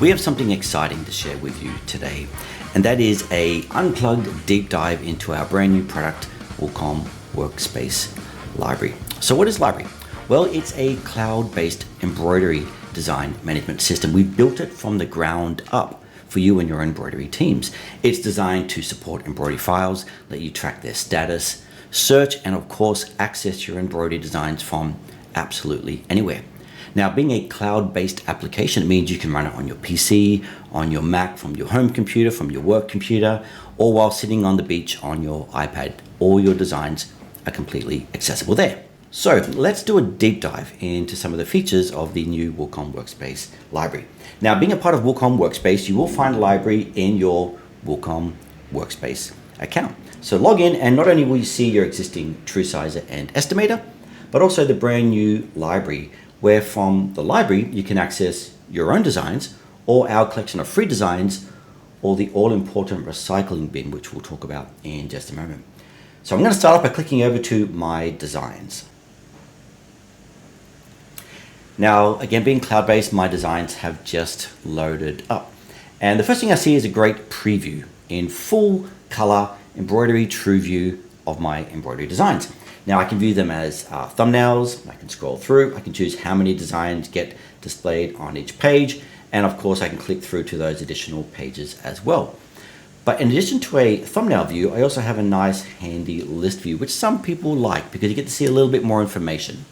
We have something exciting to share with you today, and that is a unplugged deep dive into our brand new product, WilcomWorkspace Library. So what is Library? Well, it's a cloud-based embroidery design management system. We've built it from the ground up for you and your embroidery teams. It's designed to support embroidery files, let you track their status, search, and of course, access your embroidery designs from absolutely anywhere. Now, being a cloud-based application, it means you can run it on your PC, on your Mac, from your home computer, from your work computer, or while sitting on the beach on your iPad. All your designs are completely accessible there. So let's do a deep dive into some of the features of the new WilcomWorkspace Library. Now, being a part of WilcomWorkspace, you will find a library in your WilcomWorkspace account. So log in, and not only will you see your existing TrueSizer and estimator, but also the brand new library, where from the library you can access your own designs or our collection of free designs, or the all-important recycling bin, which we'll talk about in just a moment. So I'm going to start off by clicking over to My Designs. Now, again, being cloud-based, my designs have just loaded up. And the first thing I see is a great preview in full color embroidery true view of my embroidery designs. Now I can view them as thumbnails, I can scroll through, I can choose how many designs get displayed on each page, and of course I can click through to those additional pages as well. But in addition to a thumbnail view, I also have a nice handy list view, which some people like because you get to see a little bit more information.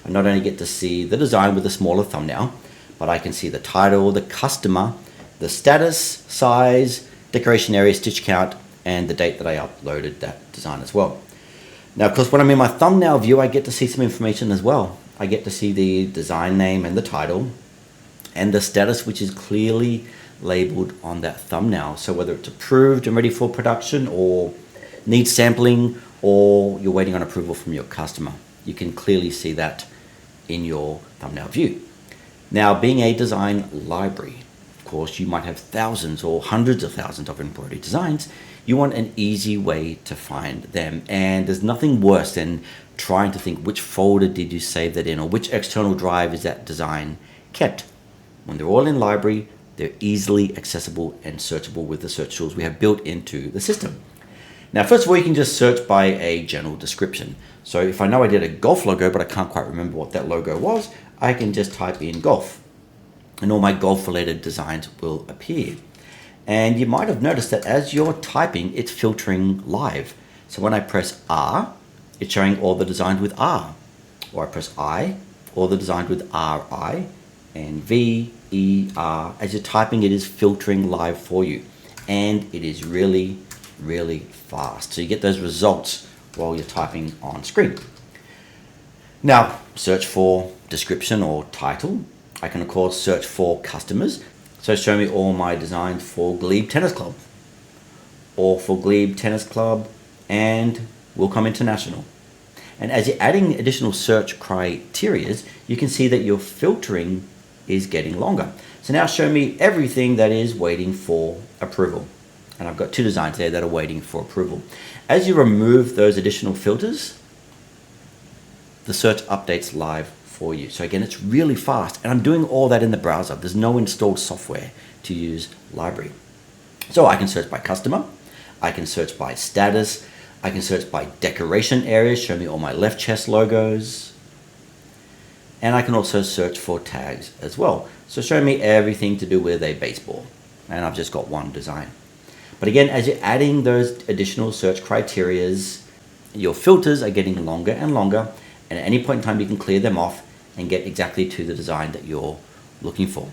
I not only get to see the design with a smaller thumbnail, but I can see the title, the customer, the status, size, decoration area, stitch count, and the date that I uploaded that design as well. Now, of course, when I'm in my thumbnail view, I get to see some information as well. I get to see the design name and the title, and the status, which is clearly labeled on that thumbnail. So whether it's approved and ready for production, or needs sampling, or you're waiting on approval from your customer, you can clearly see that in your thumbnail view. Now, being a design library, of course, you might have thousands or hundreds of thousands of embroidery designs. You want an easy way to find them, and there's nothing worse than trying to think which folder did you save that in, or which external drive is that design kept. When they're all in library, they're easily accessible and searchable with the search tools we have built into the system. Now, first of all, you can just search by a general description. So if I know I did a golf logo, but I can't quite remember what that logo was, I can just type in golf, and all my golf-related designs will appear. And you might have noticed that as you're typing, it's filtering live. So when I press R, it's showing all the designs with R. Or I press I, all the designs with RI, and V, E, R. As you're typing, it is filtering live for you. And it is really, really fast. So you get those results while you're typing on screen. Now, search for description or title. I can, of course, search for customers. So show me all my designs for Glebe Tennis Club, or for Glebe Tennis Club and Wilcom International. And as you're adding additional search criterias, you can see that your filtering is getting longer. So now show me everything that is waiting for approval. And I've got two designs there that are waiting for approval. As you remove those additional filters, the search updates live for you. So again, it's really fast, and I'm doing all that in the browser. There's no installed software to use Library. So I can search by customer, I can search by status, I can search by decoration areas, show me all my left chest logos, and I can also search for tags as well. So show me everything to do with a baseball, and I've just got one design. But again, as you're adding those additional search criterias, your filters are getting longer and longer, and at any point in time you can clear them off and get exactly to the design that you're looking for.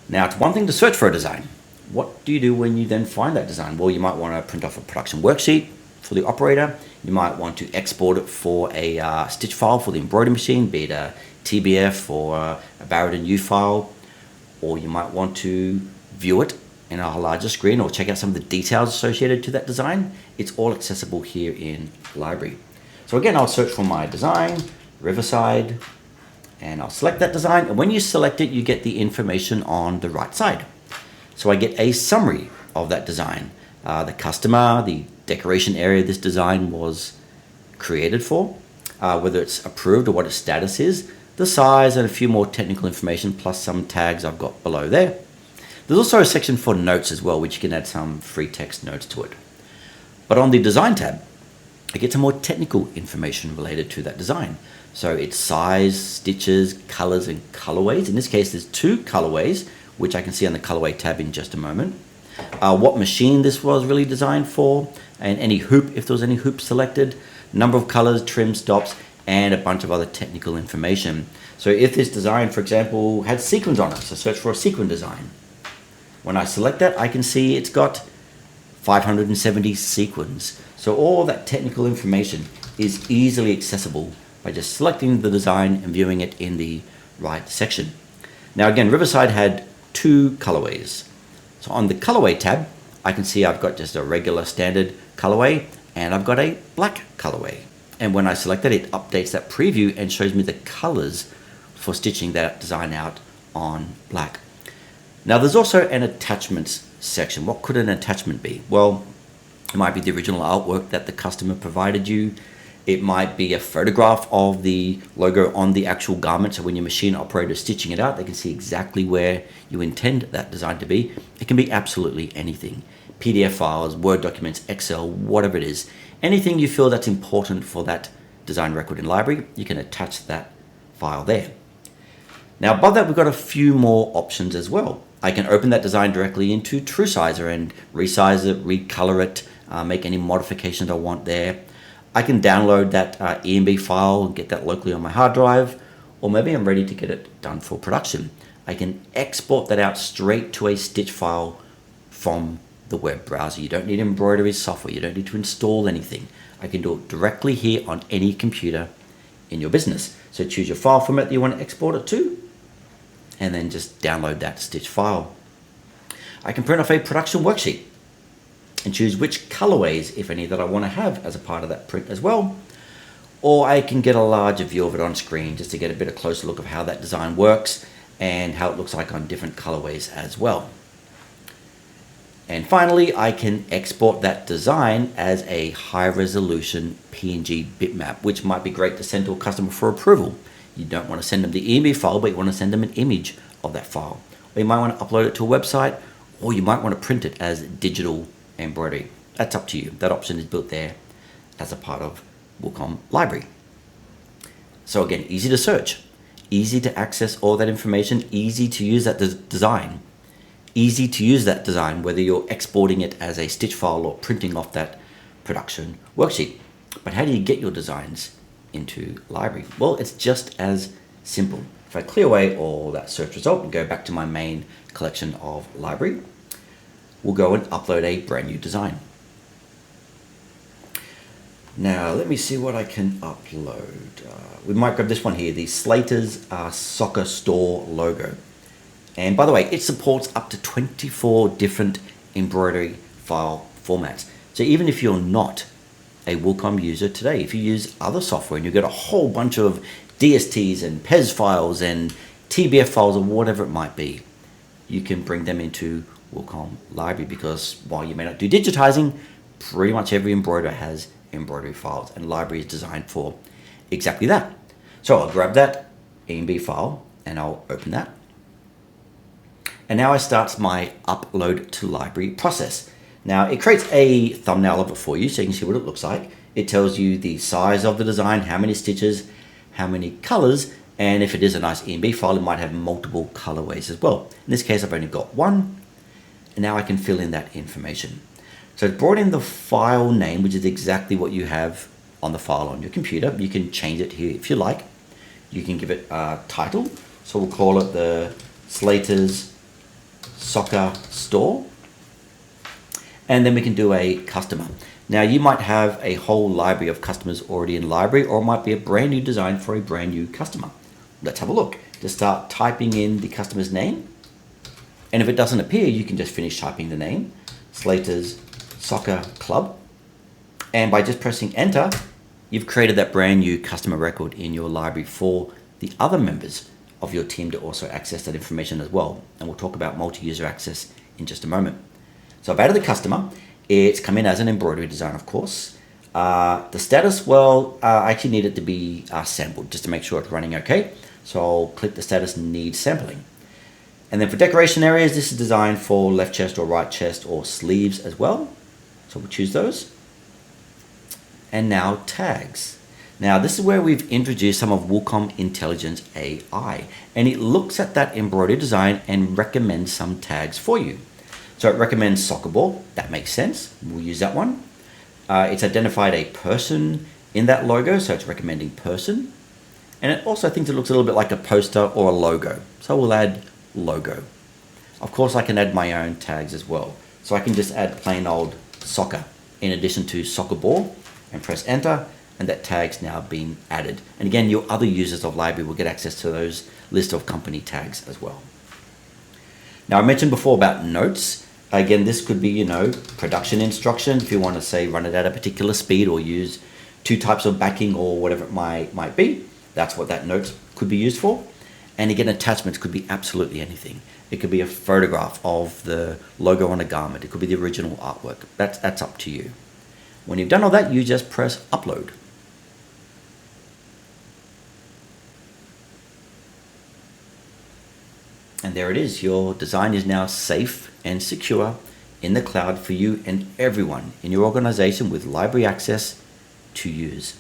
Now, it's one thing to search for a design. What do you do when you then find that design? Well, you might want to print off a production worksheet for the operator. You might want to export it for a stitch file for the embroidery machine, be it a TBF or a Barrett and U file, or you might want to view it in a larger screen or check out some of the details associated to that design. It's all accessible here in Library. So again, I'll search for my design, Riverside, and I'll select that design. And when you select it, you get the information on the right side. So I get a summary of that design, the customer, the decoration area this design was created for, whether it's approved or what its status is, the size, and a few more technical information, plus some tags I've got below there. There's also a section for notes as well, which you can add some free text notes to it. But on the design tab, I get some more technical information related to that design. So it's size, stitches, colors, and colorways. In this case, there's 2 colorways, which I can see on the colorway tab in just a moment. What machine this was really designed for, and any hoop, if there was any hoop selected, number of colors, trim, stops, and a bunch of other technical information. So if this design, for example, had sequins on it, so search for a sequin design. When I select that, I can see it's got 570 sequins. So all that technical information is easily accessible by just selecting the design and viewing it in the right section. Now again, Riverside had 2 colorways. So on the colorway tab, I can see I've got just a regular standard colorway and I've got a black colorway. And when I select that, it updates that preview and shows me the colors for stitching that design out on black. Now there's also an attachments section. What could an attachment be? Well, it might be the original artwork that the customer provided you. It might be a photograph of the logo on the actual garment, so when your machine operator is stitching it out, they can see exactly where you intend that design to be. It can be absolutely anything. PDF files, Word documents, Excel, whatever it is. Anything you feel that's important for that design record in library, you can attach that file there. Now above that, we've got a few more options as well. I can open that design directly into TrueSizer and resize it, recolor it, make any modifications I want there. I can download that EMB file and get that locally on my hard drive, or maybe I'm ready to get it done for production. I can export that out straight to a stitch file from the web browser. You don't need embroidery software. You don't need to install anything. I can do it directly here on any computer in your business. So choose your file format that you want to export it to, and then just download that stitch file. I can print off a production worksheet and choose which colorways, if any, that I want to have as a part of that print as well. Or I can get a larger view of it on screen just to get a bit of closer look of how that design works and how it looks like on different colorways as well. And finally, I can export that design as a high resolution PNG bitmap, which might be great to send to a customer for approval. You don't want to send them the EMB file, but you want to send them an image of that file. Or you might want to upload it to a website, or you might want to print it as digital embroidery. That's up to you. That option is built there as a part of Wilcom Library. So again, easy to search, easy to access all that information, easy to use that design. Easy to use that design, whether you're exporting it as a stitch file or printing off that production worksheet. But how do you get your designs into library? Well, it's just as simple. If I clear away all that search result and go back to my main collection of library, we'll go and upload a brand new design. Now, let me see what I can upload. We might grab this one here, the Slater's Soccer Store logo. And by the way, it supports up to 24 different embroidery file formats. So even if you're not a Wilcom user today, if you use other software and you get a whole bunch of DSTs and PES files and TBF files or whatever it might be, you can bring them into Wilcom Library, because while you may not do digitizing, pretty much every embroiderer has embroidery files, and library is designed for exactly that. So I'll grab that EMB file and I'll open that. And now I start my upload to library process. Now it creates a thumbnail of it for you so you can see what it looks like. It tells you the size of the design, how many stitches, how many colors, and if it is a nice EMB file, it might have multiple colorways as well. In this case, I've only got one, and now I can fill in that information. So it's brought in the file name, which is exactly what you have on the file on your computer. You can change it here if you like. You can give it a title. So we'll call it the Slater's Soccer Store. And then we can do a customer. Now you might have a whole library of customers already in library, or it might be a brand new design for a brand new customer. Let's have a look. Just start typing in the customer's name. And if it doesn't appear, you can just finish typing the name, Slater's Soccer Club. And by just pressing enter, you've created that brand new customer record in your library for the other members of your team to also access that information as well. And we'll talk about multi-user access in just a moment. So I've added the customer. It's come in as an embroidery design, of course. The status, well, I actually need it to be sampled just to make sure it's running okay. So I'll click the status needs sampling. And then for decoration areas, this is designed for left chest or right chest or sleeves as well. So we'll choose those. And now tags. Now this is where we've introduced some of Wilcom Intelligence AI, and it looks at that embroidery design and recommends some tags for you. So it recommends soccer ball. That makes sense. We'll use that one. It's identified a person in that logo, so it's recommending person. And it also thinks it looks a little bit like a poster or a logo. So we'll add logo. Of course, I can add my own tags as well. So I can just add plain old soccer in addition to soccer ball and press enter, and that tag's now been added. And again, your other users of library will get access to those list of company tags as well. Now I mentioned before about notes. Again, this could be, production instructions if you want to say run it at a particular speed or use 2 types of backing or whatever it might be. That's what that note could be used for. And again, attachments could be absolutely anything. It could be a photograph of the logo on a garment. It could be the original artwork. That's up to you. When you've done all that, you just press upload. And there it is. Your design is now safe and secure in the cloud for you and everyone in your organization with library access to use.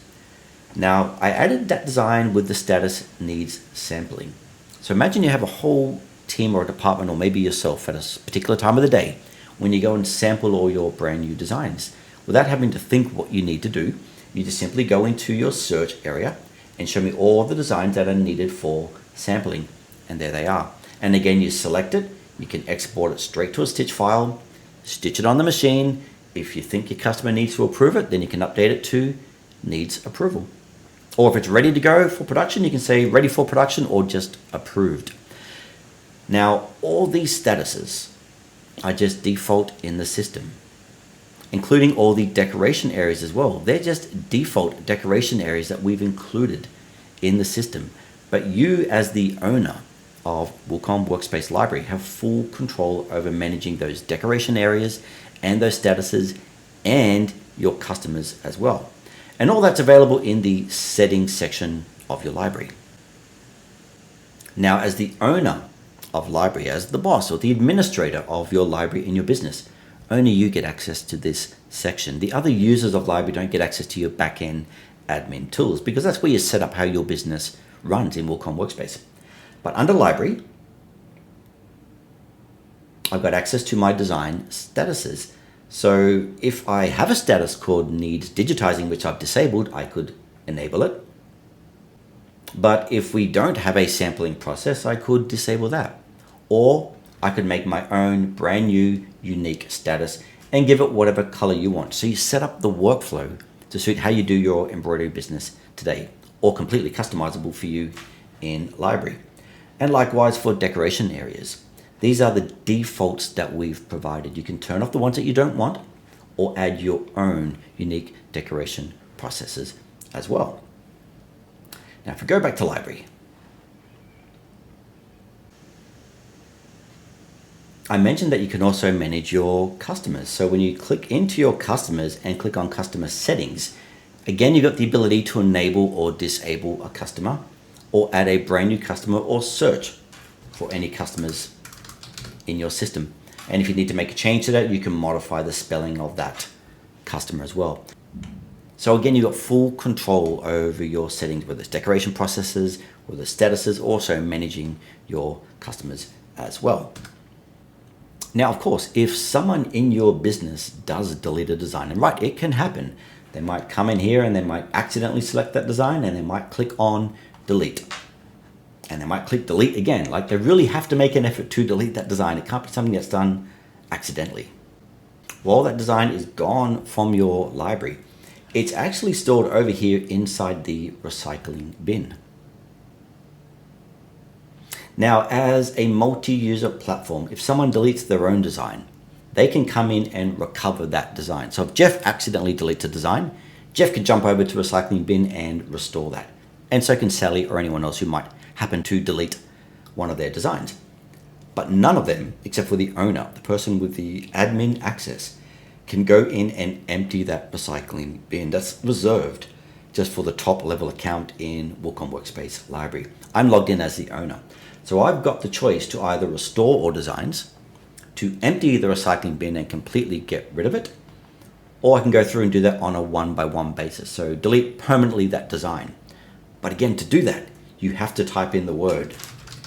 Now, I added that design with the status needs sampling. So imagine you have a whole team or a department, or maybe yourself at a particular time of the day when you go and sample all your brand new designs. Without having to think what you need to do, you just simply go into your search area and show me all of the designs that are needed for sampling. And there they are. And again, you select it, you can export it straight to a stitch file, stitch it on the machine. If you think your customer needs to approve it, then you can update it to needs approval. Or if it's ready to go for production, you can say ready for production or just approved. Now, all these statuses are just default in the system, including all the decoration areas as well. They're just default decoration areas that we've included in the system. But you, as the owner of Wilcom Workspace Library, have full control over managing those decoration areas and those statuses and your customers as well. And all that's available in the settings section of your library. Now, as the owner of library, as the boss or the administrator of your library in your business, only you get access to this section. The other users of library don't get access to your back-end admin tools, because that's where you set up how your business runs in Wilcom Workspace. But under library, I've got access to my design statuses. So if I have a status called needs digitizing, which I've disabled, I could enable it. But if we don't have a sampling process, I could disable that. Or I could make my own brand new unique status and give it whatever color you want. So you set up the workflow to suit how you do your embroidery business today, or completely customizable for you in library. And likewise for decoration areas. These are the defaults that we've provided. You can turn off the ones that you don't want or add your own unique decoration processes as well. Now, if we go back to library, I mentioned that you can also manage your customers. So when you click into your customers and click on customer settings, again, you've got the ability to enable or disable a customer, or add a brand new customer, or search for any customers in your system. And if you need to make a change to that, you can modify the spelling of that customer as well. So again, you've got full control over your settings, whether it's decoration processes, or the statuses, also managing your customers as well. Now, of course, if someone in your business does delete a design, and right, it can happen. They might come in here and they might accidentally select that design, and they might click on delete. And they might click delete again. Like, they really have to make an effort to delete that design. It can't be something that's done accidentally. Well, that design is gone from your library. It's actually stored over here inside the recycling bin. Now, as a multi-user platform, if someone deletes their own design, they can come in and recover that design. So if Jeff accidentally deletes a design, Jeff can jump over to the recycling bin and restore that. And so can Sally or anyone else who might happen to delete one of their designs. But none of them, except for the owner, the person with the admin access, can go in and empty that recycling bin. That's reserved just for the top level account in WilcomWorkspace Library. I'm logged in as the owner. So I've got the choice to either restore all designs, to empty the recycling bin and completely get rid of it, or I can go through and do that on a one-by-one basis. So delete permanently that design. But again, to do that, you have to type in the word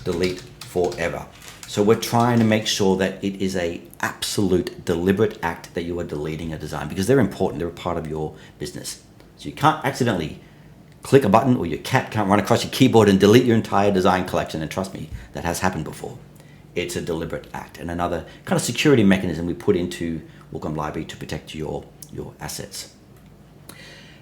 delete forever. So we're trying to make sure that it is a absolute deliberate act that you are deleting a design, because they're important, they're a part of your business. So you can't accidentally click a button, or your cat can't run across your keyboard and delete your entire design collection. And trust me, that has happened before. It's a deliberate act, and another kind of security mechanism we put into Wilcom Library to protect your assets.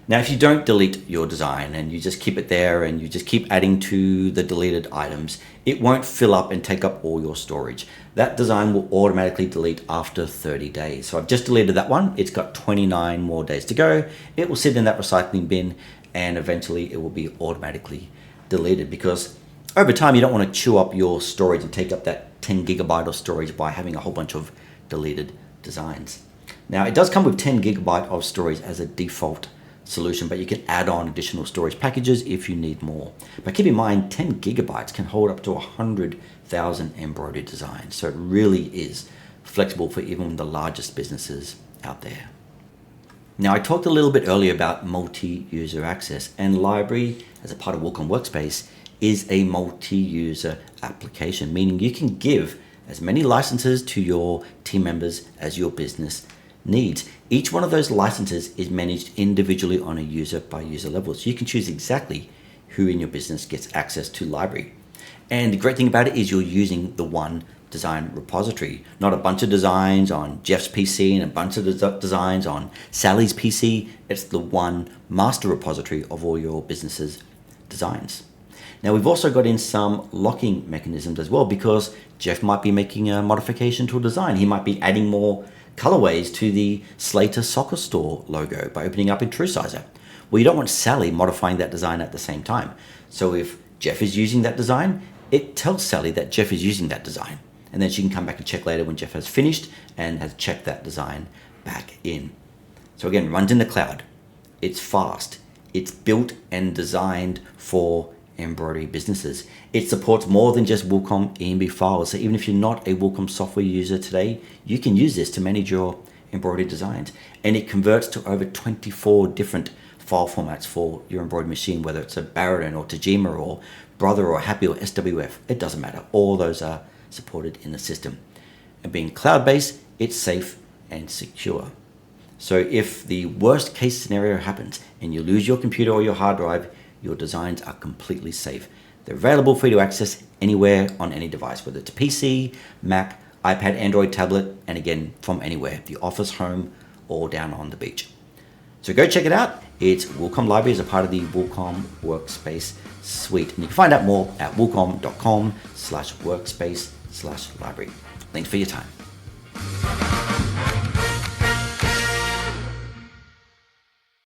Now, if you don't delete your design and you just keep it there and you just keep adding to the deleted items, it won't fill up and take up all your storage. That design will automatically delete after 30 days. So I've just deleted that one. It's got 29 more days to go. It will sit in that recycling bin, and eventually it will be automatically deleted, because over time you don't want to chew up your storage and take up that 10 gigabyte of storage by having a whole bunch of deleted designs. Now, it does come with 10 gigabyte of storage as a default solution, but you can add on additional storage packages if you need more. But keep in mind, 10 gigabytes can hold up to 100,000 embroidered designs. So it really is flexible for even the largest businesses out there. Now, I talked a little bit earlier about multi-user access, and Library, as a part of WilcomWorkspace, is a multi-user application, meaning you can give as many licenses to your team members as your business needs. Each one of those licenses is managed individually on a user by user level, so you can choose exactly who in your business gets access to Library. And the great thing about it is you're using the one design repository, not a bunch of designs on Jeff's PC and a bunch of designs on Sally's PC. It's the one master repository of all your business's designs. Now, we've also got in some locking mechanisms as well, because Jeff might be making a modification to a design. He might be adding more colorways to the Slater Soccer Store logo by opening up in TrueSizer. Well, you don't want Sally modifying that design at the same time. So if Jeff is using that design, it tells Sally that Jeff is using that design. And then she can come back and check later when Jeff has finished and has checked that design back in. So again, runs in the cloud. It's fast. It's built and designed for embroidery businesses. It supports more than just Wilcom EMB files. So even if you're not a Wilcom software user today, you can use this to manage your embroidery designs. And it converts to over 24 different file formats for your embroidery machine, whether it's a Baradin or Tajima or Brother or Happy or SWF. It doesn't matter. All those are supported in the system. And being cloud-based, it's safe and secure. So if the worst case scenario happens and you lose your computer or your hard drive, your designs are completely safe. They're available for you to access anywhere on any device, whether it's a PC, Mac, iPad, Android, tablet, and again, from anywhere, the office, home, or down on the beach. So go check it out. It's Wilcom Library as a part of the Wilcom Workspace suite. And you can find out more at wilcom.com/workspace/library. Thanks for your time.